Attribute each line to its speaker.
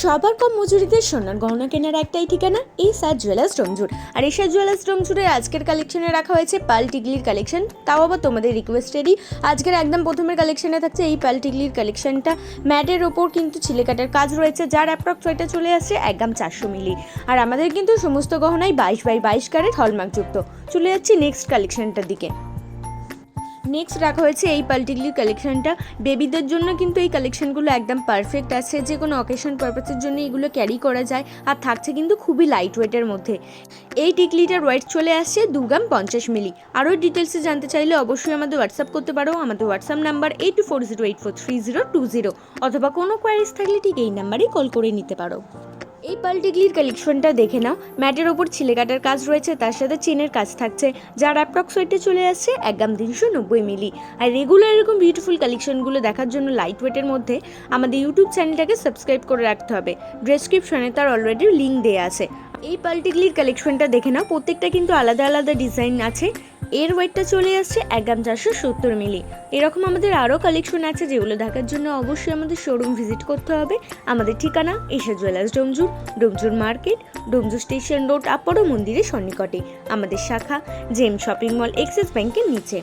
Speaker 1: সবার কম মজুরিতে সোনার গহনা কেনার একটাই ঠিকানা এসআর জুয়েলার্স ডোমজুর। আর এসআর জুয়েলার্স ডোমজুরের আজকের কালেকশনে রাখা হয়েছে পাল টিকলির কালেকশন, তাও আবার তোমাদের রিকোয়েস্টেরই। আজকের একদম প্রথমের কালেকশনে থাকছে এই পাল টিকলির কালেকশনটা। ম্যাটের ওপর কিন্তু ছিলে কাটার কাজ রয়েছে, যার অ্যাপ্রক্স ওয়েটটা চলে আসছে একদম 400 মিলি। আর আমাদের কিন্তু সমস্ত গহনাই 22x22 ক্যারেট হলমার্কযুক্ত। চলে যাচ্ছি নেক্সট কালেকশনটার দিকে। নেক্সট রাখা হয়েছে এই পার্টিকুলার কালেকশনটা। বেবিদের জন্য কিন্তু এই কালেকশনগুলো একদম পারফেক্ট আছে, যে কোনো অকেশন পারপাসের জন্য এগুলো ক্যারি করা যায়। আর থাকছে কিন্তু খুবই লাইট ওয়েটের মধ্যে। এই টিকলিটার ওয়েট চলে আসছে 2 গ্রাম 50 মিলি। আরও ডিটেলসে জানতে চাইলে অবশ্যই আমাদের হোয়াটসঅ্যাপ করতে পারো। আমাদের হোয়াটসঅ্যাপ নাম্বার 8240843020, অথবা কোনো কোয়ারিজ থাকলে ঠিক এই নাম্বারেই কল করে নিতে পারো। এই পাল টিকলির কালেকশনটা দেখে নাও। ম্যাটের ওপর ছিলে কাটার কাজ রয়েছে, তার সাথে চেনের কাজ থাকছে, যার অ্যাপ্রক্স ওয়েটে চলে আসছে 1 গ্রাম 390 মিলি। আর রেগুলার এরকম বিউটিফুল কালেকশনগুলো দেখার জন্য লাইট ওয়েটের মধ্যে আমাদের ইউটিউব চ্যানেলটাকে সাবস্ক্রাইব করে রাখতে হবে। ডেসক্রিপশনে তার অলরেডি লিঙ্ক দেওয়া আছে। এই পাল টিকলির কালেকশনটা দেখে নাও, প্রত্যেকটা কিন্তু আলাদা আলাদা ডিজাইন আছে। এর ওয়েটটা চলে আসছে 1 গ্রাম 470 মিলি। এরকম আমাদের আরও কালেকশন আছে, যেগুলো দেখার জন্য অবশ্যই আমাদের শোরুম ভিজিট করতে হবে। আমাদের ঠিকানা SR jewellers Domjur, Domjur market, Domjur station road, আপরো মন্দিরের সন্নিকটে। আমাদের শাখা জেম শপিং মল, এক্সিস ব্যাংকের নিচে।